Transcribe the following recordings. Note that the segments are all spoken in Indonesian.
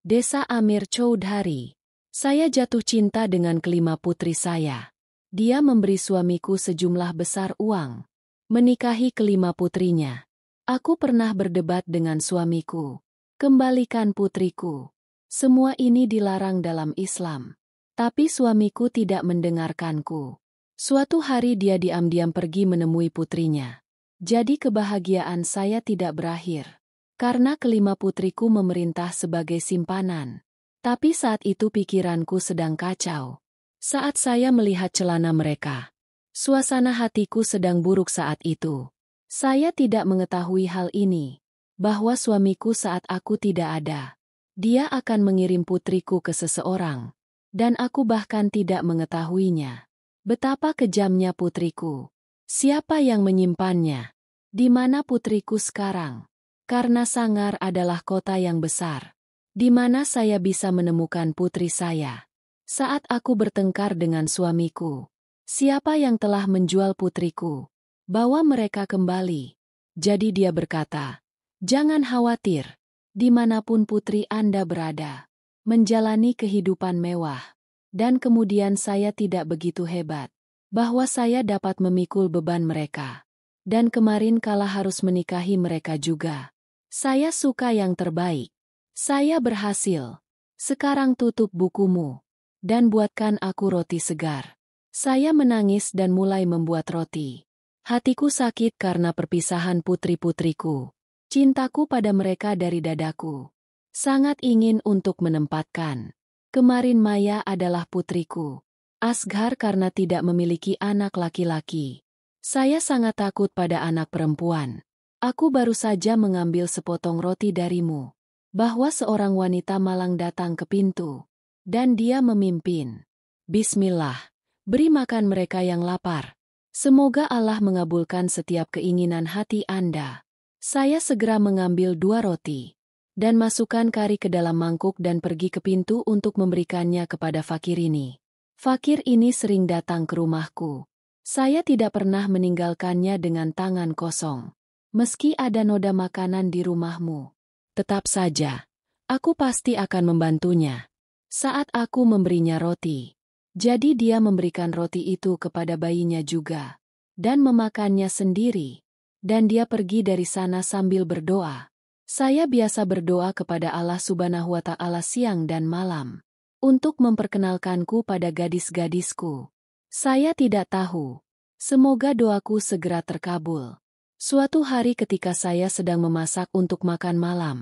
Desa Amir Choudhary. Saya jatuh cinta dengan kelima putri saya. Dia memberi suamiku sejumlah besar uang. Menikahi kelima putrinya. Aku pernah berdebat dengan suamiku. Kembalikan putriku. Semua ini dilarang dalam Islam. Tapi suamiku tidak mendengarkanku. Suatu hari dia diam-diam pergi menemui putrinya. Jadi kebahagiaan saya tidak berakhir. Karena kelima putriku memerintah sebagai simpanan. Tapi saat itu pikiranku sedang kacau. Saat saya melihat celana mereka. Suasana hatiku sedang buruk saat itu. Saya tidak mengetahui hal ini. Bahwa suamiku saat aku tidak ada. Dia akan mengirim putriku ke seseorang. Dan aku bahkan tidak mengetahuinya. Betapa kejamnya putriku. Siapa yang menyimpannya? Di mana putriku sekarang? Karena Sangar adalah kota yang besar. Di mana saya bisa menemukan putri saya? Saat aku bertengkar dengan suamiku. Siapa yang telah menjual putriku? Bawa mereka kembali. Jadi dia berkata, jangan khawatir. Dimanapun putri Anda berada. Menjalani kehidupan mewah. Dan kemudian saya tidak begitu hebat. Bahwa saya dapat memikul beban mereka. Dan kemarin kala harus menikahi mereka juga. Saya suka yang terbaik. Saya berhasil. Sekarang tutup bukumu. Dan buatkan aku roti segar. Saya menangis dan mulai membuat roti. Hatiku sakit karena perpisahan putri-putriku. Cintaku pada mereka dari dadaku. Sangat ingin untuk menempatkan. Kemarin Maya adalah putriku. Asghar karena tidak memiliki anak laki-laki. Saya sangat takut pada anak perempuan. Aku baru saja mengambil sepotong roti darimu. Bahwa seorang wanita malang datang ke pintu. Dan dia memimpin. Bismillah, beri makan mereka yang lapar. Semoga Allah mengabulkan setiap keinginan hati Anda. Saya segera mengambil 2 roti. Dan masukkan kari ke dalam mangkuk dan pergi ke pintu untuk memberikannya kepada fakir ini. Fakir ini sering datang ke rumahku. Saya tidak pernah meninggalkannya dengan tangan kosong. Meski ada noda makanan di rumahmu. Tetap saja. Aku pasti akan membantunya. Saat aku memberinya roti. Jadi dia memberikan roti itu kepada bayinya juga. Dan memakannya sendiri. Dan dia pergi dari sana sambil berdoa. Saya biasa berdoa kepada Allah Subhanahu wa Ta'ala siang dan malam. Untuk memperkenalkanku pada gadis-gadisku. Saya tidak tahu. Semoga doaku segera terkabul. Suatu hari ketika saya sedang memasak untuk makan malam.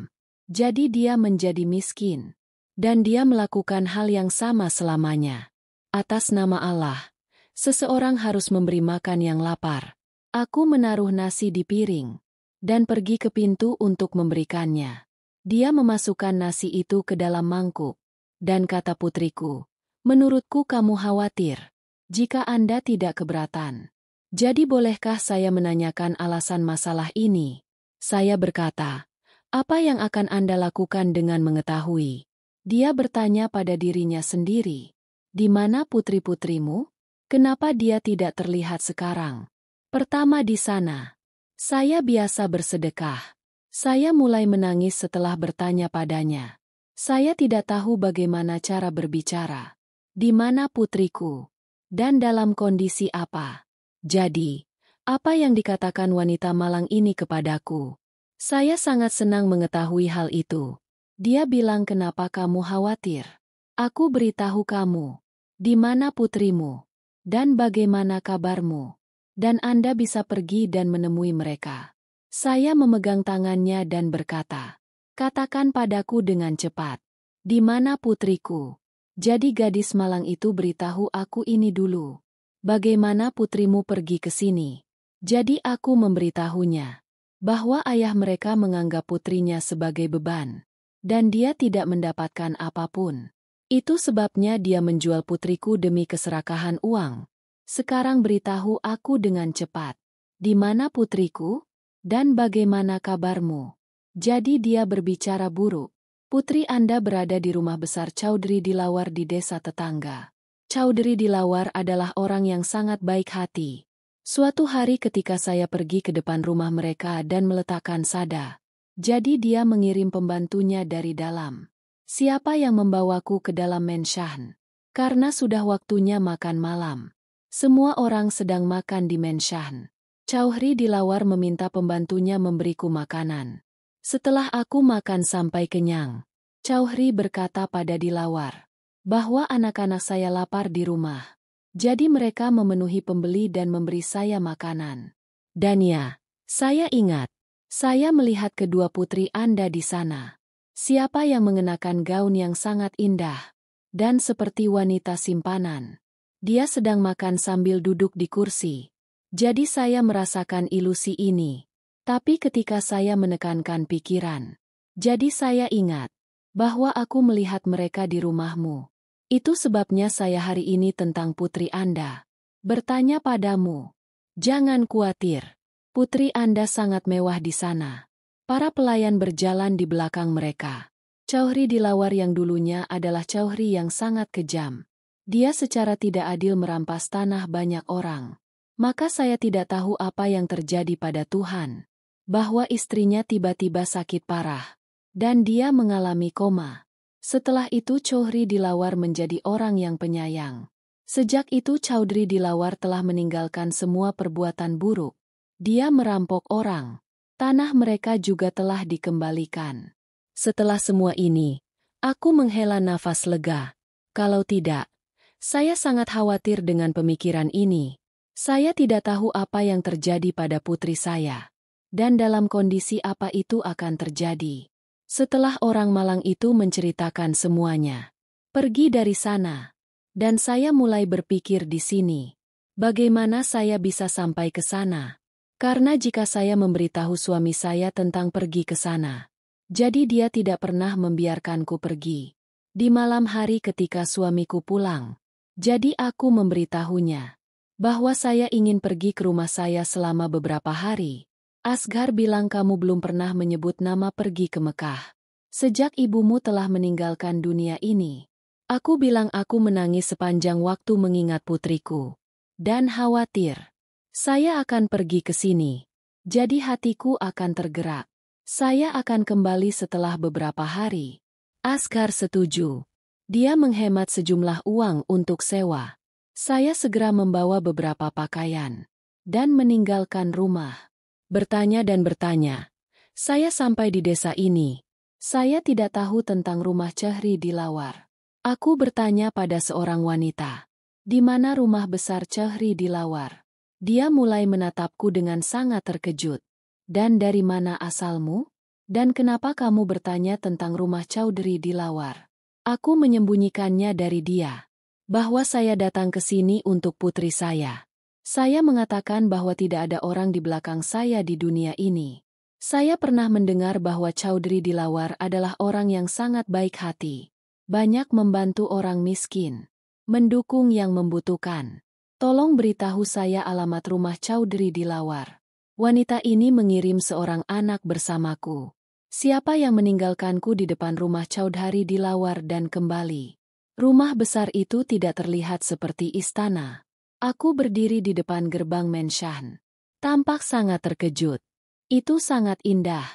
Jadi dia menjadi miskin. Dan dia melakukan hal yang sama selamanya. Atas nama Allah. Seseorang harus memberi makan yang lapar. Aku menaruh nasi di piring. Dan pergi ke pintu untuk memberikannya. Dia memasukkan nasi itu ke dalam mangkuk. Dan kata putriku, menurutku kamu khawatir. Jika Anda tidak keberatan. Jadi bolehkah saya menanyakan alasan masalah ini? Saya berkata, apa yang akan Anda lakukan dengan mengetahui? Dia bertanya pada dirinya sendiri. Di mana putri-putrimu? Kenapa dia tidak terlihat sekarang? Pertama di sana. Saya biasa bersedekah. Saya mulai menangis setelah bertanya padanya. Saya tidak tahu bagaimana cara berbicara. Di mana putriku? Dan dalam kondisi apa? Jadi, apa yang dikatakan wanita malang ini kepadaku? Saya sangat senang mengetahui hal itu. Dia bilang kenapa kamu khawatir? Aku beritahu kamu. Di mana putrimu? Dan bagaimana kabarmu? Dan Anda bisa pergi dan menemui mereka. Saya memegang tangannya dan berkata, katakan padaku dengan cepat. Di mana putriku? Jadi gadis malang itu beritahu aku ini dulu. Bagaimana putrimu pergi ke sini? Jadi aku memberitahunya. Bahwa ayah mereka menganggap putrinya sebagai beban. Dan dia tidak mendapatkan apapun. Itu sebabnya dia menjual putriku demi keserakahan uang. Sekarang beritahu aku dengan cepat. Di mana putriku? Dan bagaimana kabarmu? Jadi dia berbicara buruk. Putri Anda berada di rumah besar Chaudhry Dilawar di desa tetangga. Chaudhry Dilawar adalah orang yang sangat baik hati. Suatu hari ketika saya pergi ke depan rumah mereka dan meletakkan sada. Jadi dia mengirim pembantunya dari dalam. Siapa yang membawaku ke dalam menshan? Karena sudah waktunya makan malam. Semua orang sedang makan di menshan. Chowdhury Dilawar meminta pembantunya memberiku makanan. Setelah aku makan sampai kenyang, Chowdhury berkata pada Dilawar bahwa anak-anak saya lapar di rumah. Jadi mereka memenuhi pembeli dan memberi saya makanan. Dan ya, saya ingat, saya melihat kedua putri Anda di sana. Siapa yang mengenakan gaun yang sangat indah dan seperti wanita simpanan. Dia sedang makan sambil duduk di kursi. Jadi saya merasakan ilusi ini. Tapi ketika saya menekankan pikiran, jadi saya ingat bahwa aku melihat mereka di rumahmu. Itu sebabnya saya hari ini tentang putri Anda bertanya padamu. Jangan khawatir, putri Anda sangat mewah di sana. Para pelayan berjalan di belakang mereka. Chowdhury Dilawar yang dulunya adalah Chowdhury yang sangat kejam. Dia secara tidak adil merampas tanah banyak orang. Maka saya tidak tahu apa yang terjadi pada Tuhan. Bahwa istrinya tiba-tiba sakit parah. Dan dia mengalami koma. Setelah itu Chowdhury Dilawar menjadi orang yang penyayang. Sejak itu Chowdhury Dilawar telah meninggalkan semua perbuatan buruk. Dia merampok orang. Tanah mereka juga telah dikembalikan. Setelah semua ini, aku menghela nafas lega. Kalau tidak, saya sangat khawatir dengan pemikiran ini. Saya tidak tahu apa yang terjadi pada putri saya. Dan dalam kondisi apa itu akan terjadi. Setelah orang malang itu menceritakan semuanya. Pergi dari sana. Dan saya mulai berpikir di sini. Bagaimana saya bisa sampai ke sana? Karena jika saya memberitahu suami saya tentang pergi ke sana, jadi dia tidak pernah membiarkanku pergi. Di malam hari ketika suamiku pulang, jadi aku memberitahunya bahwa saya ingin pergi ke rumah saya selama beberapa hari. Asghar bilang kamu belum pernah menyebut nama pergi ke Mekah. Sejak ibumu telah meninggalkan dunia ini. Aku bilang aku menangis sepanjang waktu mengingat putriku. Dan khawatir. Saya akan pergi ke sini. Jadi hatiku akan tergerak. Saya akan kembali setelah beberapa hari. Asghar setuju. Dia menghemat sejumlah uang untuk sewa. Saya segera membawa beberapa pakaian. Dan meninggalkan rumah. Bertanya dan bertanya. Saya sampai di desa ini. Saya tidak tahu tentang rumah Chowdhury Dilawar. Aku bertanya pada seorang wanita. Di mana rumah besar Chowdhury Dilawar? Dia mulai menatapku dengan sangat terkejut. Dan dari mana asalmu? Dan kenapa kamu bertanya tentang rumah Chowdhury Dilawar? Aku menyembunyikannya dari dia. Bahwa saya datang ke sini untuk putri saya. Saya mengatakan bahwa tidak ada orang di belakang saya di dunia ini. Saya pernah mendengar bahwa Chowdhury Dilawar adalah orang yang sangat baik hati. Banyak membantu orang miskin. Mendukung yang membutuhkan. Tolong beritahu saya alamat rumah Chowdhury Dilawar. Wanita ini mengirim seorang anak bersamaku. Siapa yang meninggalkanku di depan rumah Chowdhury Dilawar dan kembali? Rumah besar itu tidak terlihat seperti istana. Aku berdiri di depan gerbang menshan. Tampak sangat terkejut. Itu sangat indah.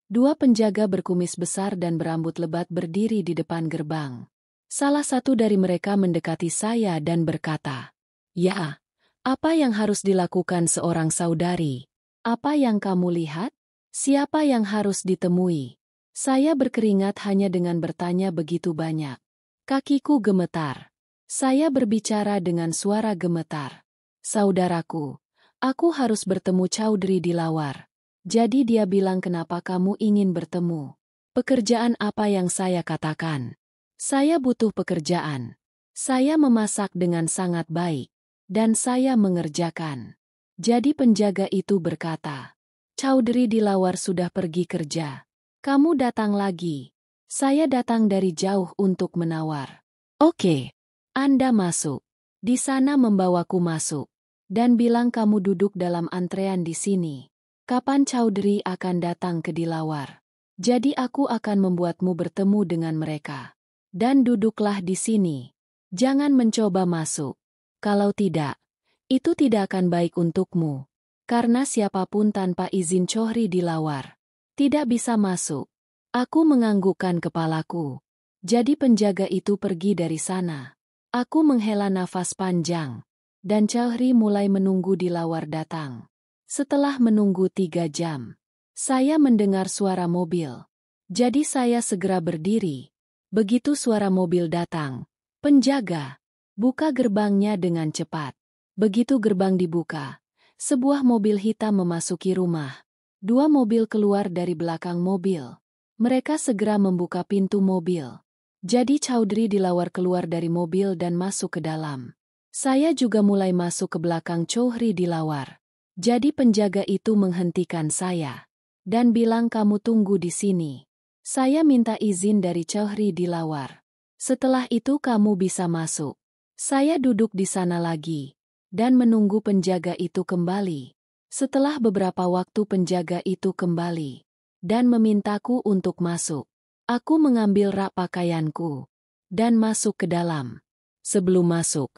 Dua penjaga berkumis besar dan berambut lebat berdiri di depan gerbang. Salah satu dari mereka mendekati saya dan berkata, "Ya, apa yang harus dilakukan seorang saudari? Apa yang kamu lihat? Siapa yang harus ditemui?" Saya berkeringat hanya dengan bertanya begitu banyak. Kakiku gemetar. Saya berbicara dengan suara gemetar. "Saudaraku, aku harus bertemu Chowdhury Dilawar." Jadi dia bilang kenapa kamu ingin bertemu? Pekerjaan apa yang saya katakan? Saya butuh pekerjaan. Saya memasak dengan sangat baik. Dan saya mengerjakan. Jadi penjaga itu berkata, "Chowdhury Dilawar sudah pergi kerja. Kamu datang lagi." Saya datang dari jauh untuk menawar. "Oke, Anda masuk." Di sana membawaku masuk. Dan bilang kamu duduk dalam antrean di sini. Kapan Chowdhury akan datang ke Dilawar? Jadi aku akan membuatmu bertemu dengan mereka. Dan duduklah di sini. Jangan mencoba masuk. Kalau tidak, itu tidak akan baik untukmu. Karena siapapun tanpa izin Chowdhury Dilawar tidak bisa masuk. Aku menganggukkan kepalaku. Jadi penjaga itu pergi dari sana. Aku menghela nafas panjang. Dan Chowdhury mulai menunggu di lawar datang. Setelah menunggu 3 jam, saya mendengar suara mobil. Jadi saya segera berdiri. Begitu suara mobil datang, penjaga, buka gerbangnya dengan cepat. Begitu gerbang dibuka, sebuah mobil hitam memasuki rumah. 2 mobil keluar dari belakang mobil. Mereka segera membuka pintu mobil. Jadi Chowdhury dilawar keluar dari mobil dan masuk ke dalam. Saya juga mulai masuk ke belakang Chowdhury dilawar. Jadi penjaga itu menghentikan saya. Dan bilang kamu tunggu di sini. Saya minta izin dari Chowdhury dilawar. Setelah itu kamu bisa masuk. Saya duduk di sana lagi. Dan menunggu penjaga itu kembali. Setelah beberapa waktu penjaga itu kembali. Dan memintaku untuk masuk. Aku mengambil rak pakaianku. Dan masuk ke dalam. Sebelum masuk,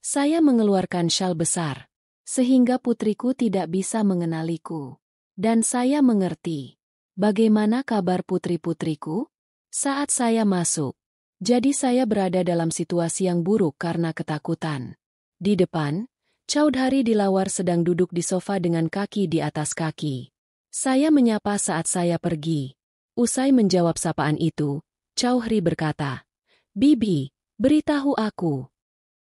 saya mengeluarkan syal besar. Sehingga putriku tidak bisa mengenaliku. Dan saya mengerti. Bagaimana kabar putri-putriku? Saat saya masuk. Jadi saya berada dalam situasi yang buruk karena ketakutan. Di depan, Chowdhury dilawar sedang duduk di sofa dengan kaki di atas kaki. Saya menyapa saat saya pergi. Usai menjawab sapaan itu, Chowdhury berkata, "Bibi, beritahu aku.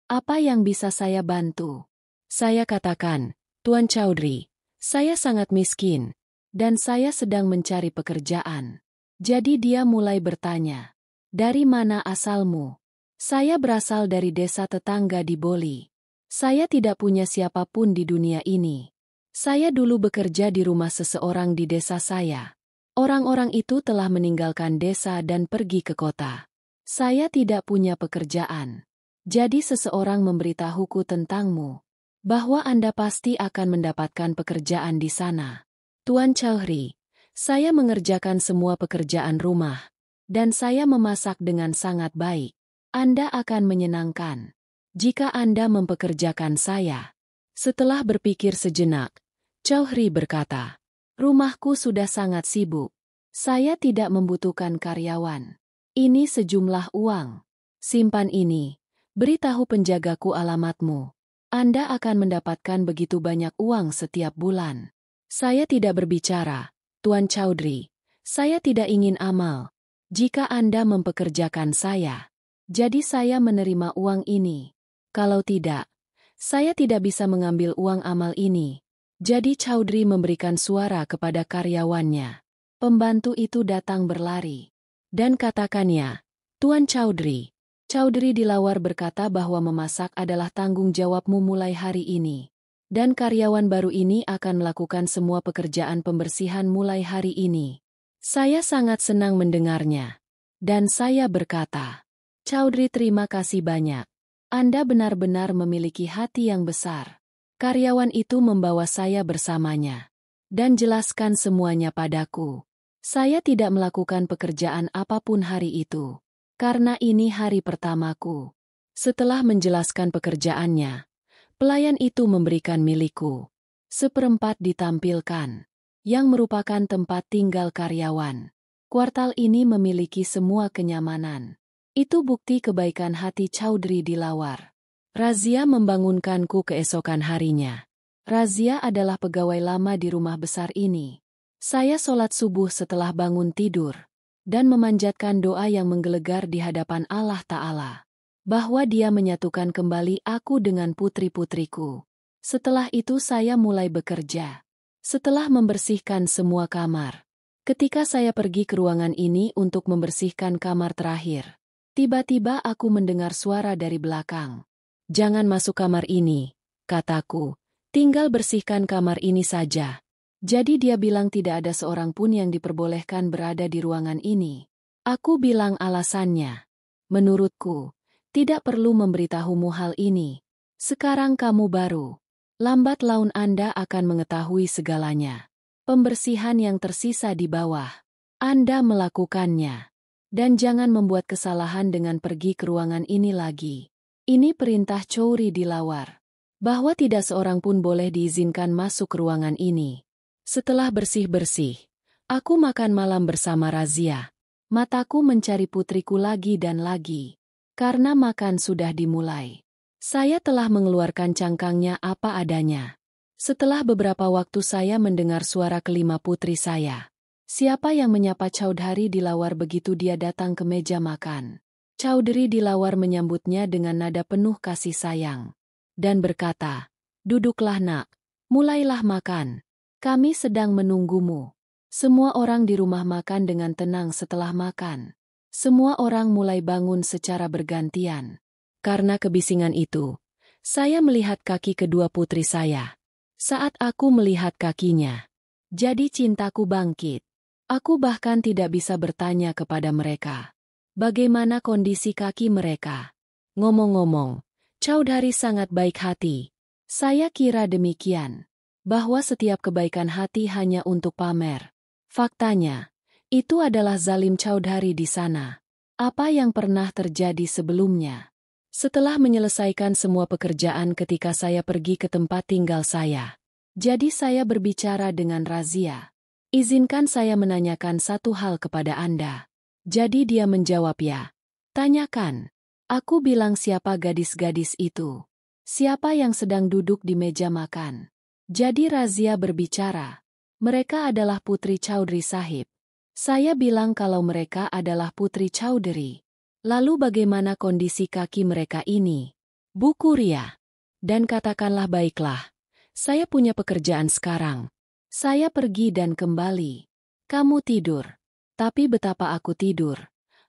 Apa yang bisa saya bantu?" Saya katakan, "Tuan Chowdhury, saya sangat miskin, dan saya sedang mencari pekerjaan." Jadi dia mulai bertanya, "Dari mana asalmu?" Saya berasal dari desa tetangga di Boli. Saya tidak punya siapapun di dunia ini. Saya dulu bekerja di rumah seseorang di desa saya. Orang-orang itu telah meninggalkan desa dan pergi ke kota. Saya tidak punya pekerjaan. Jadi seseorang memberitahuku tentangmu. Bahwa Anda pasti akan mendapatkan pekerjaan di sana. Tuan Chowdhury, saya mengerjakan semua pekerjaan rumah. Dan saya memasak dengan sangat baik. Anda akan menyenangkan. Jika Anda mempekerjakan saya. Setelah berpikir sejenak, Chowdhury berkata, "Rumahku sudah sangat sibuk. Saya tidak membutuhkan karyawan. Ini sejumlah uang. Simpan ini. Beritahu penjagaku alamatmu. Anda akan mendapatkan begitu banyak uang setiap bulan." Saya tidak berbicara, Tuan Chowdhury. Saya tidak ingin amal. Jika Anda mempekerjakan saya, jadi saya menerima uang ini. Kalau tidak, saya tidak bisa mengambil uang amal ini. Jadi Chowdhury memberikan suara kepada karyawannya. Pembantu itu datang berlari. Dan katakannya, "Tuan Chowdhury." Chowdhury dilawar berkata bahwa memasak adalah tanggung jawabmu mulai hari ini. Dan karyawan baru ini akan melakukan semua pekerjaan pembersihan mulai hari ini. Saya sangat senang mendengarnya. Dan saya berkata, "Chowdhury, terima kasih banyak. Anda benar-benar memiliki hati yang besar." Karyawan itu membawa saya bersamanya. Dan jelaskan semuanya padaku. Saya tidak melakukan pekerjaan apapun hari itu. Karena ini hari pertamaku. Setelah menjelaskan pekerjaannya, pelayan itu memberikan milikku. 1/4 ditampilkan. Yang merupakan tempat tinggal karyawan. Kuartal ini memiliki semua kenyamanan. Itu bukti kebaikan hati Chowdhury dilawar. Razia membangunkanku keesokan harinya. Razia adalah pegawai lama di rumah besar ini. Saya sholat subuh setelah bangun tidur. Dan memanjatkan doa yang menggelegar di hadapan Allah Ta'ala. Bahwa Dia menyatukan kembali aku dengan putri-putriku. Setelah itu saya mulai bekerja. Setelah membersihkan semua kamar. Ketika saya pergi ke ruangan ini untuk membersihkan kamar terakhir. Tiba-tiba aku mendengar suara dari belakang. "Jangan masuk kamar ini," kataku. "Tinggal bersihkan kamar ini saja." Jadi dia bilang tidak ada seorang pun yang diperbolehkan berada di ruangan ini. Aku bilang alasannya. "Menurutku, tidak perlu memberitahumu hal ini. Sekarang kamu baru. Lambat laun Anda akan mengetahui segalanya. Pembersihan yang tersisa di bawah. Anda melakukannya. Dan jangan membuat kesalahan dengan pergi ke ruangan ini lagi." Ini perintah Chowdhury dilawar. Bahwa tidak seorang pun boleh diizinkan masuk ke ruangan ini. Setelah bersih-bersih, aku makan malam bersama Razia. Mataku mencari putriku lagi dan lagi. Karena makan sudah dimulai. Saya telah mengeluarkan cangkangnya apa adanya. Setelah beberapa waktu saya mendengar suara kelima putri saya. Siapa yang menyapa Chaudhary Dilawar begitu dia datang ke meja makan? Chaudhary Dilawar menyambutnya dengan nada penuh kasih sayang. Dan berkata, "Duduklah nak, mulailah makan. Kami sedang menunggumu." Semua orang di rumah makan dengan tenang setelah makan. Semua orang mulai bangun secara bergantian. Karena kebisingan itu, saya melihat kaki kedua putri saya. Saat aku melihat kakinya, jadi cintaku bangkit. Aku bahkan tidak bisa bertanya kepada mereka, bagaimana kondisi kaki mereka. Ngomong-ngomong, Chaudhary sangat baik hati. Saya kira demikian, bahwa setiap kebaikan hati hanya untuk pamer. Faktanya, itu adalah zalim Chaudhary di sana. Apa yang pernah terjadi sebelumnya? Setelah menyelesaikan semua pekerjaan ketika saya pergi ke tempat tinggal saya. Jadi saya berbicara dengan Razia. Izinkan saya menanyakan satu hal kepada Anda. Jadi dia menjawab ya. Tanyakan. Aku bilang siapa gadis-gadis itu? Siapa yang sedang duduk di meja makan? Jadi Razia berbicara. Mereka adalah putri Chaudhry Sahib. Saya bilang kalau mereka adalah putri Chaudhary. Lalu bagaimana kondisi kaki mereka ini? Bu Kuria. Dan katakanlah baiklah. Saya punya pekerjaan sekarang. Saya pergi dan kembali. Kamu tidur. Tapi betapa aku tidur.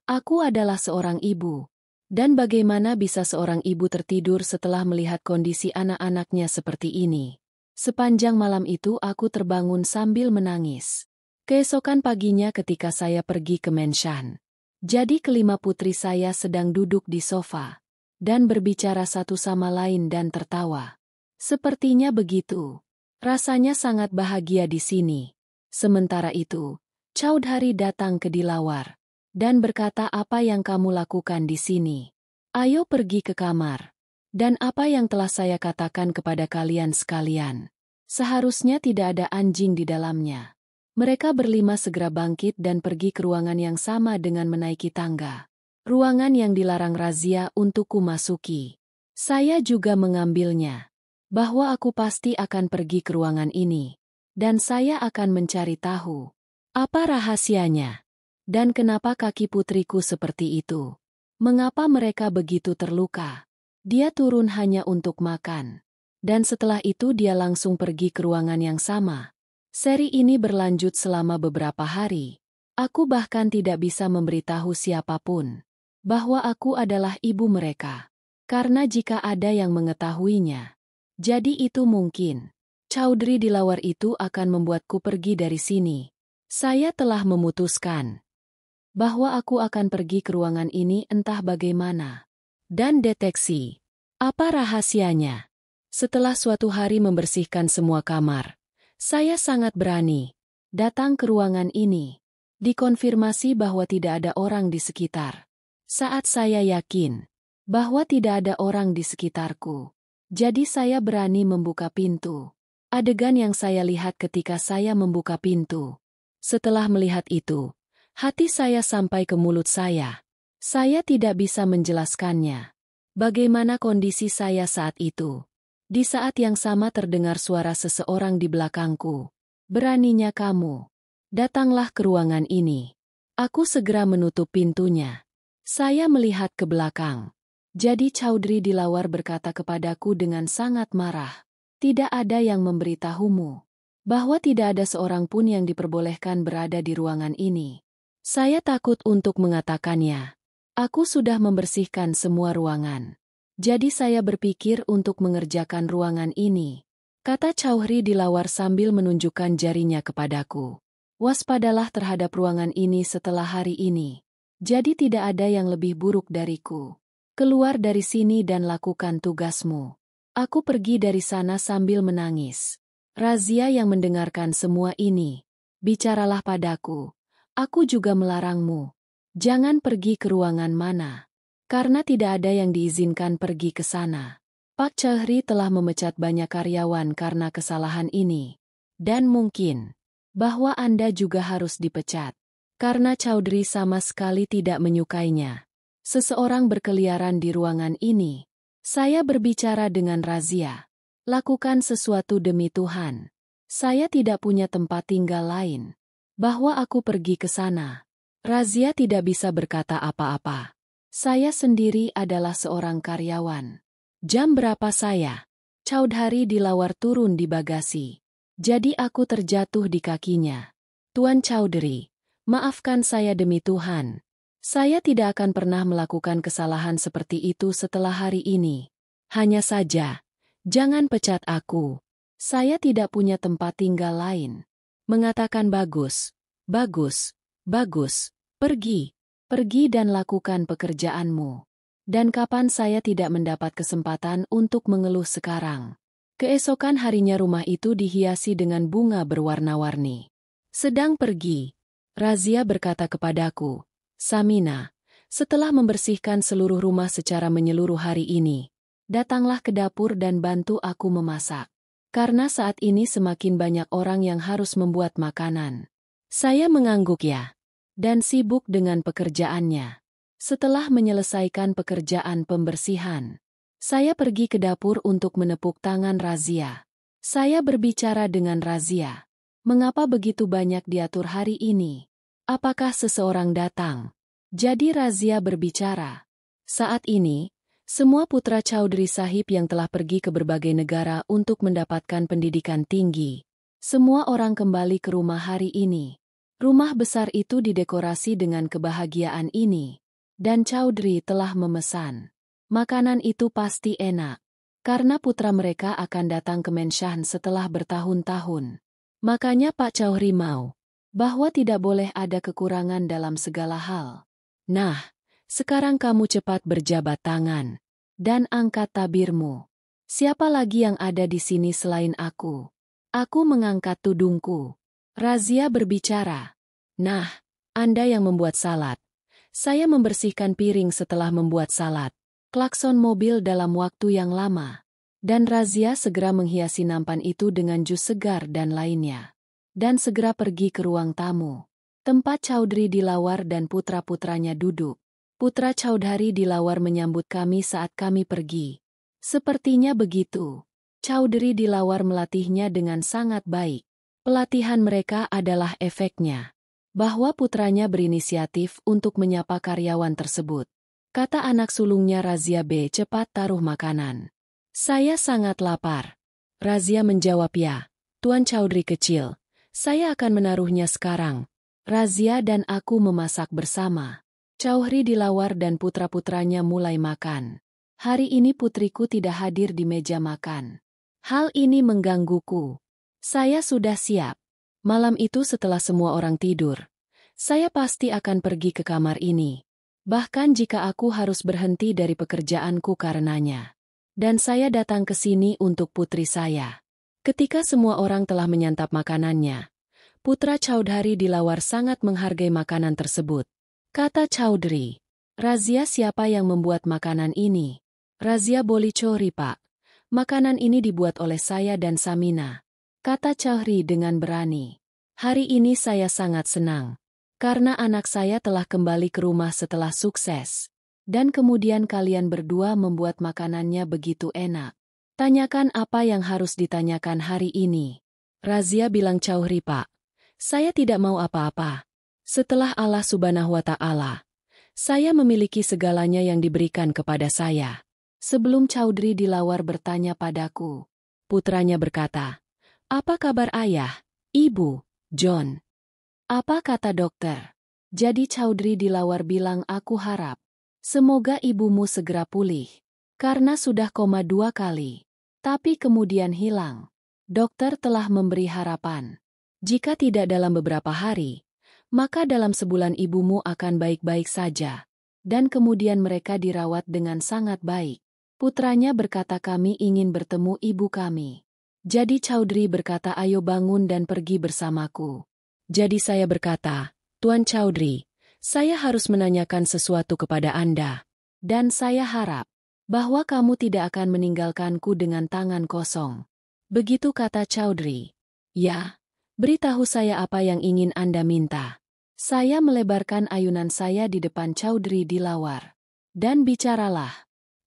Aku adalah seorang ibu. Dan bagaimana bisa seorang ibu tertidur setelah melihat kondisi anak-anaknya seperti ini? Sepanjang malam itu aku terbangun sambil menangis. Keesokan paginya ketika saya pergi ke menshan. Jadi kelima putri saya sedang duduk di sofa. Dan berbicara satu sama lain dan tertawa. Sepertinya begitu. Rasanya sangat bahagia di sini. Sementara itu, Chaudhary datang ke Dilawar. Dan berkata apa yang kamu lakukan di sini. Ayo pergi ke kamar. Dan apa yang telah saya katakan kepada kalian sekalian. Seharusnya tidak ada anjing di dalamnya. Mereka berlima segera bangkit dan pergi ke ruangan yang sama dengan menaiki tangga. Ruangan yang dilarang Razia untukku masuki. Saya juga mengambilnya. Bahwa aku pasti akan pergi ke ruangan ini. Dan saya akan mencari tahu. Apa rahasianya? Dan kenapa kaki putriku seperti itu? Mengapa mereka begitu terluka? Dia turun hanya untuk makan. Dan setelah itu dia langsung pergi ke ruangan yang sama. Seri ini berlanjut selama beberapa hari. Aku bahkan tidak bisa memberitahu siapapun bahwa aku adalah ibu mereka. Karena jika ada yang mengetahuinya, jadi itu mungkin Chaudhary Dilawar itu akan membuatku pergi dari sini. Saya telah memutuskan bahwa aku akan pergi ke ruangan ini entah bagaimana. Dan deteksi. Apa rahasianya? Setelah suatu hari membersihkan semua kamar, saya sangat berani datang ke ruangan ini. Dikonfirmasi bahwa tidak ada orang di sekitar. Saat saya yakin bahwa tidak ada orang di sekitarku, jadi saya berani membuka pintu. Adegan yang saya lihat ketika saya membuka pintu. Setelah melihat itu, hati saya sampai ke mulut saya. Saya tidak bisa menjelaskannya. Bagaimana kondisi saya saat itu? Di saat yang sama terdengar suara seseorang di belakangku. Beraninya kamu. Datanglah ke ruangan ini. Aku segera menutup pintunya. Saya melihat ke belakang. Jadi Chaudhary Dilawar berkata kepadaku dengan sangat marah. Tidak ada yang memberitahumu bahwa tidak ada seorang pun yang diperbolehkan berada di ruangan ini. Saya takut untuk mengatakannya. Aku sudah membersihkan semua ruangan. Jadi saya berpikir untuk mengerjakan ruangan ini. Kata Chaudhary Dilawar sambil menunjukkan jarinya kepadaku. Waspadalah terhadap ruangan ini setelah hari ini. Jadi tidak ada yang lebih buruk dariku. Keluar dari sini dan lakukan tugasmu. Aku pergi dari sana sambil menangis. Razia yang mendengarkan semua ini. Bicaralah padaku. Aku juga melarangmu. Jangan pergi ke ruangan mana. Karena tidak ada yang diizinkan pergi ke sana. Pak Chaudhary telah memecat banyak karyawan karena kesalahan ini. Dan mungkin bahwa Anda juga harus dipecat. Karena Chaudhry sama sekali tidak menyukainya. Seseorang berkeliaran di ruangan ini. Saya berbicara dengan Razia. Lakukan sesuatu demi Tuhan. Saya tidak punya tempat tinggal lain. Bahwa aku pergi ke sana. Razia tidak bisa berkata apa-apa. Saya sendiri adalah seorang karyawan. Jam berapa saya? Chaudhary dilawar turun di bagasi. Jadi aku terjatuh di kakinya. Tuan Chaudhry, maafkan saya demi Tuhan. Saya tidak akan pernah melakukan kesalahan seperti itu setelah hari ini. Hanya saja, jangan pecat aku. Saya tidak punya tempat tinggal lain. Mengatakan bagus, bagus, bagus. Pergi dan lakukan pekerjaanmu. Dan kapan saya tidak mendapat kesempatan untuk mengeluh sekarang. Keesokan harinya rumah itu dihiasi dengan bunga berwarna-warni. Sedang pergi. Razia berkata kepadaku, Samina, setelah membersihkan seluruh rumah secara menyeluruh hari ini, datanglah ke dapur dan bantu aku memasak. Karena saat ini semakin banyak orang yang harus membuat makanan. Saya mengangguk ya. Dan sibuk dengan pekerjaannya. Setelah menyelesaikan pekerjaan pembersihan, saya pergi ke dapur untuk menepuk tangan Razia. Saya berbicara dengan Razia. Mengapa begitu banyak diatur hari ini? Apakah seseorang datang? Jadi Razia berbicara. Saat ini, semua putra Chaudhry Sahib yang telah pergi ke berbagai negara untuk mendapatkan pendidikan tinggi. Semua orang kembali ke rumah hari ini. Rumah besar itu didekorasi dengan kebahagiaan ini. Dan Chaudhry telah memesan. Makanan itu pasti enak. Karena putra mereka akan datang ke Menshan setelah bertahun-tahun. Makanya Pak Chaudhry mau. Bahwa tidak boleh ada kekurangan dalam segala hal. Nah, sekarang kamu cepat berjabat tangan. Dan angkat tabirmu. Siapa lagi yang ada di sini selain aku? Aku mengangkat tudungku. Razia berbicara. Nah, Anda yang membuat salad. Saya membersihkan piring setelah membuat salad. Klakson mobil dalam waktu yang lama. Dan Razia segera menghiasi nampan itu dengan jus segar dan lainnya. Dan segera pergi ke ruang tamu. Tempat Chaudhry Dilawar dan putra-putranya duduk. Putra Chaudhary Dilawar menyambut kami saat kami pergi. Sepertinya begitu. Chaudhry Dilawar melatihnya dengan sangat baik. Pelatihan mereka adalah efeknya. Bahwa putranya berinisiatif untuk menyapa karyawan tersebut. Kata anak sulungnya Razia B, cepat taruh makanan. Saya sangat lapar. Razia menjawab ya, Tuan Chaudhry kecil. Saya akan menaruhnya sekarang. Razia dan aku memasak bersama. Chaudhry Dilawar dan putra-putranya mulai makan. Hari ini putriku tidak hadir di meja makan. Hal ini menggangguku. Saya sudah siap. Malam itu setelah semua orang tidur, saya pasti akan pergi ke kamar ini. Bahkan jika aku harus berhenti dari pekerjaanku karenanya. Dan saya datang ke sini untuk putri saya. Ketika semua orang telah menyantap makanannya, putra Chaudhary Dilawar sangat menghargai makanan tersebut. Kata Chaudhry, Razia siapa yang membuat makanan ini? Razia Boli Chaudhry Pak. Makanan ini dibuat oleh saya dan Samina. Kata Chaudhry dengan berani. Hari ini saya sangat senang. Karena anak saya telah kembali ke rumah setelah sukses. Dan kemudian kalian berdua membuat makanannya begitu enak. Tanyakan apa yang harus ditanyakan hari ini. Razia bilang Chaudhry Pak. Saya tidak mau apa-apa. Setelah Allah Subhanahu wa Ta'ala, saya memiliki segalanya yang diberikan kepada saya. Sebelum Chaudhry Dilawar bertanya padaku, putranya berkata, apa kabar ayah, ibu, John? Apa kata dokter? Jadi Chaudhry Dilawar bilang aku harap. Semoga ibumu segera pulih. Karena sudah koma 2 kali. Tapi kemudian hilang. Dokter telah memberi harapan. Jika tidak dalam beberapa hari, maka dalam sebulan ibumu akan baik-baik saja. Dan kemudian mereka dirawat dengan sangat baik. Putranya berkata kami ingin bertemu ibu kami. Jadi Chaudhry berkata ayo bangun dan pergi bersamaku. Jadi saya berkata, Tuan Chaudhry, saya harus menanyakan sesuatu kepada Anda. Dan saya harap bahwa kamu tidak akan meninggalkanku dengan tangan kosong. Begitu kata Chaudhry. Ya, beritahu saya apa yang ingin Anda minta. Saya melebarkan ayunan saya di depan Chaudhry Dilawar. Dan bicaralah,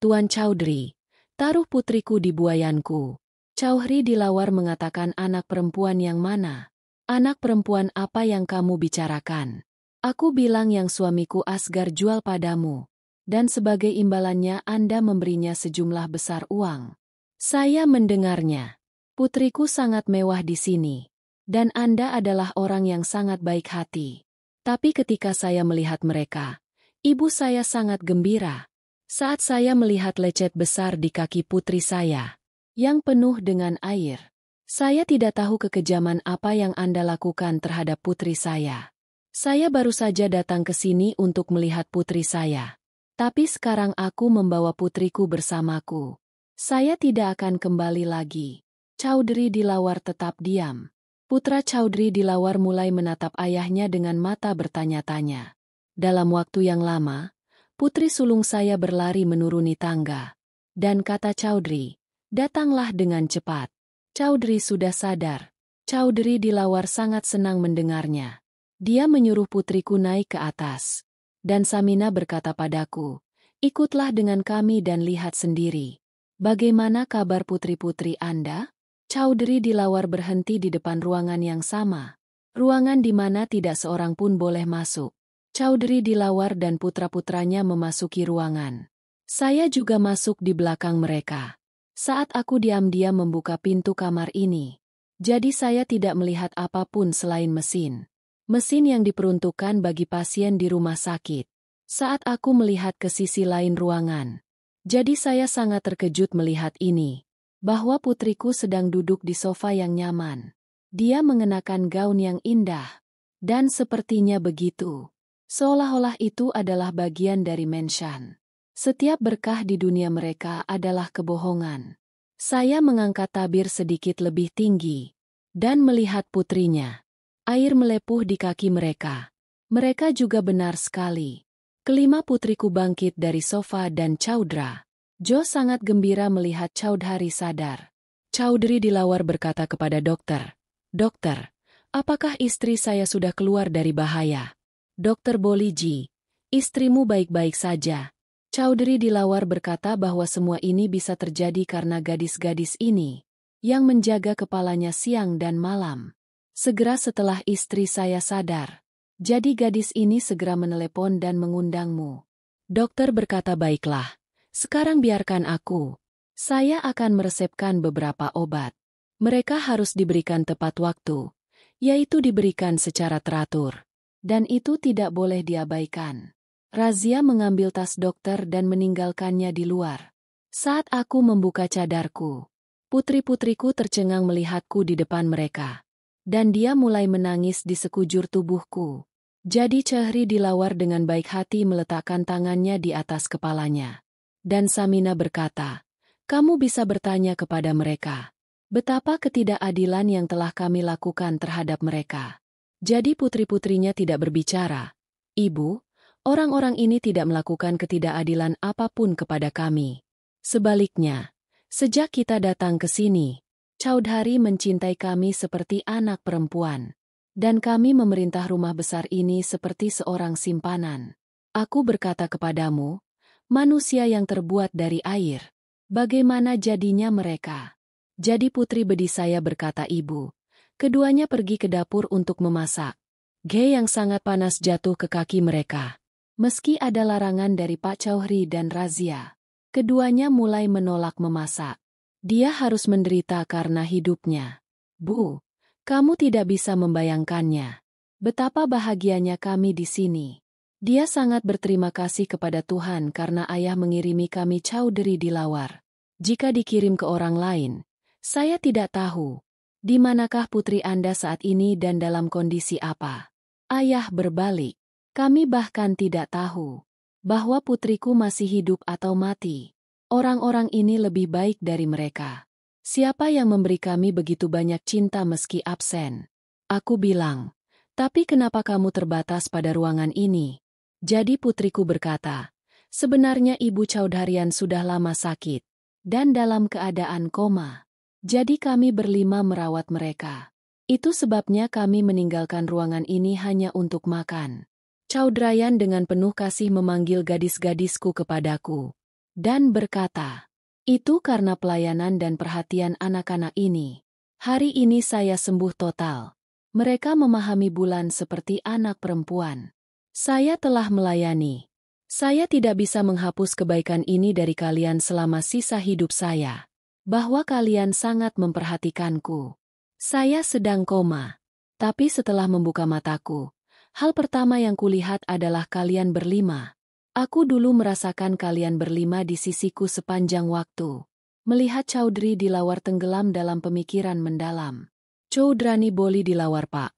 Tuan Chaudhry, taruh putriku di buayanku. Chaudhry Dilawar mengatakan anak perempuan yang mana? Anak perempuan apa yang kamu bicarakan? Aku bilang yang suamiku Asgar jual padamu. Dan sebagai imbalannya Anda memberinya sejumlah besar uang. Saya mendengarnya. Putriku sangat mewah di sini. Dan Anda adalah orang yang sangat baik hati. Tapi ketika saya melihat mereka, ibu saya sangat gembira. Saat saya melihat lecet besar di kaki putri saya, yang penuh dengan air, saya tidak tahu kekejaman apa yang Anda lakukan terhadap putri saya. Saya baru saja datang ke sini untuk melihat putri saya. Tapi sekarang aku membawa putriku bersamaku. Saya tidak akan kembali lagi. Chaudhry Dilawar tetap diam. Putra Chaudhry Dilawar mulai menatap ayahnya dengan mata bertanya-tanya. Dalam waktu yang lama, putri sulung saya berlari menuruni tangga. Dan kata Chaudhry, datanglah dengan cepat. Chaudhry sudah sadar. Chaudhry Dilawar sangat senang mendengarnya. Dia menyuruh putriku naik ke atas. Dan Samina berkata padaku, ikutlah dengan kami dan lihat sendiri. Bagaimana kabar putri-putri Anda? Chaudhry Dilawar berhenti di depan ruangan yang sama. Ruangan di mana tidak seorang pun boleh masuk. Chaudhry Dilawar dan putra-putranya memasuki ruangan. Saya juga masuk di belakang mereka. Saat aku diam-diam membuka pintu kamar ini. Jadi saya tidak melihat apapun selain mesin. Mesin yang diperuntukkan bagi pasien di rumah sakit. Saat aku melihat ke sisi lain ruangan. Jadi saya sangat terkejut melihat ini. Bahwa putriku sedang duduk di sofa yang nyaman. Dia mengenakan gaun yang indah. Dan sepertinya begitu. Seolah-olah itu adalah bagian dari menshan. Setiap berkah di dunia mereka adalah kebohongan. Saya mengangkat tabir sedikit lebih tinggi. Dan melihat putrinya. Air melepuh di kaki mereka. Mereka juga benar sekali. Kelima putriku bangkit dari sofa dan Chaudhra. Jo sangat gembira melihat Chaudhry sadar. Chaudhry Dilawar berkata kepada dokter, Dokter, apakah istri saya sudah keluar dari bahaya? Dokter Boliji, istrimu baik-baik saja. Chaudhry Dilawar berkata bahwa semua ini bisa terjadi karena gadis-gadis ini, yang menjaga kepalanya siang dan malam. Segera setelah istri saya sadar. Jadi gadis ini segera menelepon dan mengundangmu. Dokter berkata baiklah. Sekarang biarkan aku. Saya akan meresepkan beberapa obat. Mereka harus diberikan tepat waktu, yaitu diberikan secara teratur. Dan itu tidak boleh diabaikan. Razia mengambil tas dokter dan meninggalkannya di luar. Saat aku membuka cadarku, putri-putriku tercengang melihatku di depan mereka. Dan dia mulai menangis di sekujur tubuhku. Jadi Chaudhry Dilawar dengan baik hati meletakkan tangannya di atas kepalanya. Dan Samina berkata, kamu bisa bertanya kepada mereka. Betapa ketidakadilan yang telah kami lakukan terhadap mereka. Jadi putri-putrinya tidak berbicara. Ibu, orang-orang ini tidak melakukan ketidakadilan apapun kepada kami. Sebaliknya, sejak kita datang ke sini, Chaudhry mencintai kami seperti anak perempuan. Dan kami memerintah rumah besar ini seperti seorang simpanan. Aku berkata kepadamu, manusia yang terbuat dari air. Bagaimana jadinya mereka? Jadi putri bedi saya berkata ibu. Keduanya pergi ke dapur untuk memasak. Ghee yang sangat panas jatuh ke kaki mereka. Meski ada larangan dari Pak Chaudhry dan Razia. Keduanya mulai menolak memasak. Dia harus menderita karena hidupnya. Bu, kamu tidak bisa membayangkannya. Betapa bahagianya kami di sini. Dia sangat berterima kasih kepada Tuhan karena ayah mengirimi kami Chaudhry Dilawar. Jika dikirim ke orang lain, saya tidak tahu. Di manakah putri Anda saat ini dan dalam kondisi apa? Ayah berbalik. Kami bahkan tidak tahu bahwa putriku masih hidup atau mati. Orang-orang ini lebih baik dari mereka. Siapa yang memberi kami begitu banyak cinta meski absen? Aku bilang, tapi kenapa kamu terbatas pada ruangan ini? Jadi putriku berkata, sebenarnya Ibu Chaudharian sudah lama sakit, dan dalam keadaan koma. Jadi kami berlima merawat mereka. Itu sebabnya kami meninggalkan ruangan ini hanya untuk makan. Chowdrayan dengan penuh kasih memanggil gadis-gadisku kepadaku. Dan berkata, itu karena pelayanan dan perhatian anak-anak ini. Hari ini saya sembuh total. Mereka memahami Bulan seperti anak perempuan. Saya telah melayani. Saya tidak bisa menghapus kebaikan ini dari kalian selama sisa hidup saya. Bahwa kalian sangat memperhatikanku. Saya sedang koma. Tapi setelah membuka mataku, hal pertama yang kulihat adalah kalian berlima. Aku dulu merasakan kalian berlima di sisiku sepanjang waktu. Melihat Chaudhry Dilawar tenggelam dalam pemikiran mendalam. Chowdhrani Boli Dilawar, Pak.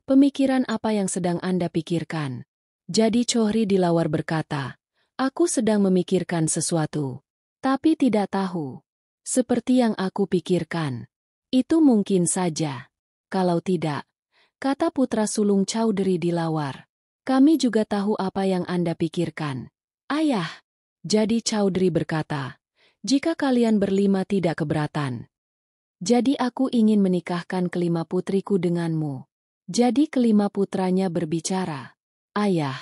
Pemikiran apa yang sedang Anda pikirkan? Jadi Chaudhry Dilawar berkata, aku sedang memikirkan sesuatu. Tapi tidak tahu. Seperti yang aku pikirkan. Itu mungkin saja. Kalau tidak, kata putra sulung Chaudhry Dilawar. Kami juga tahu apa yang Anda pikirkan. Ayah. Jadi Chaudhry berkata, jika kalian berlima tidak keberatan. Jadi aku ingin menikahkan kelima putriku denganmu. Jadi kelima putranya berbicara. Ayah,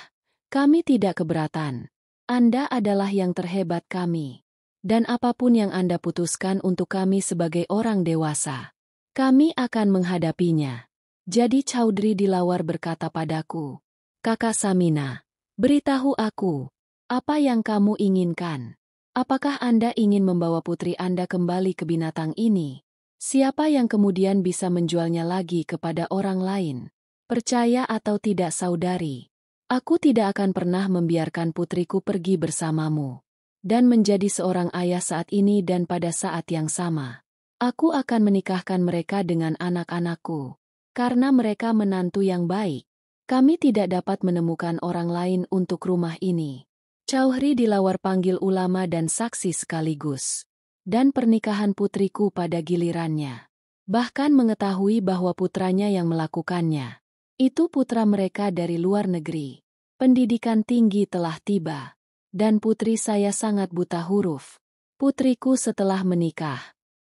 kami tidak keberatan. Anda adalah yang terhebat kami. Dan apapun yang Anda putuskan untuk kami sebagai orang dewasa, kami akan menghadapinya. Jadi Chaudhry Dilawar berkata padaku, Kakak Samina, beritahu aku, apa yang kamu inginkan? Apakah Anda ingin membawa putri Anda kembali ke binatang ini? Siapa yang kemudian bisa menjualnya lagi kepada orang lain? Percaya atau tidak saudari, aku tidak akan pernah membiarkan putriku pergi bersamamu. Dan menjadi seorang ayah saat ini dan pada saat yang sama. Aku akan menikahkan mereka dengan anak-anakku. Karena mereka menantu yang baik. Kami tidak dapat menemukan orang lain untuk rumah ini. Chaudhry Dilawar panggil ulama dan saksi sekaligus. Dan pernikahan putriku pada gilirannya. Bahkan mengetahui bahwa putranya yang melakukannya. Itu putra mereka dari luar negeri. Pendidikan tinggi telah tiba. Dan putri saya sangat buta huruf. Putriku setelah menikah,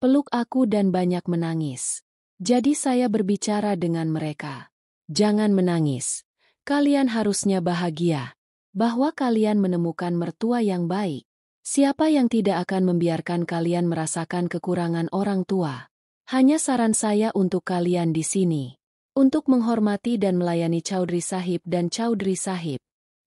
peluk aku dan banyak menangis. Jadi saya berbicara dengan mereka. Jangan menangis. Kalian harusnya bahagia. Bahwa kalian menemukan mertua yang baik. Siapa yang tidak akan membiarkan kalian merasakan kekurangan orang tua? Hanya saran saya untuk kalian di sini. Untuk menghormati dan melayani Chaudhry Sahib dan Chaudhry Sahib.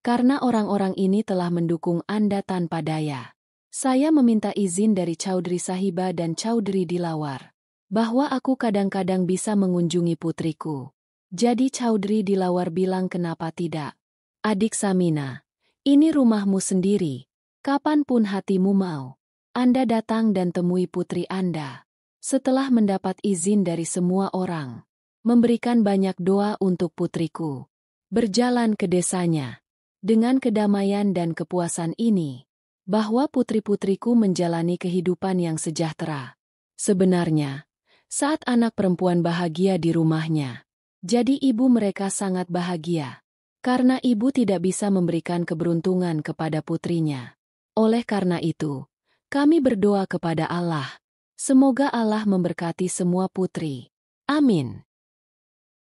Karena orang-orang ini telah mendukung Anda tanpa daya. Saya meminta izin dari Chaudhry Sahiba dan Chaudhry Dilawar. Bahwa aku kadang-kadang bisa mengunjungi putriku. Jadi Chaudhry Dilawar bilang kenapa tidak. Adik Samina, ini rumahmu sendiri. Kapanpun hatimu mau. Anda datang dan temui putri Anda. Setelah mendapat izin dari semua orang. Memberikan banyak doa untuk putriku. Berjalan ke desanya. Dengan kedamaian dan kepuasan ini, bahwa putri-putriku menjalani kehidupan yang sejahtera. Sebenarnya, saat anak perempuan bahagia di rumahnya, jadi ibu mereka sangat bahagia. Karena ibu tidak bisa memberikan keberuntungan kepada putrinya. Oleh karena itu, kami berdoa kepada Allah. Semoga Allah memberkati semua putri. Amin.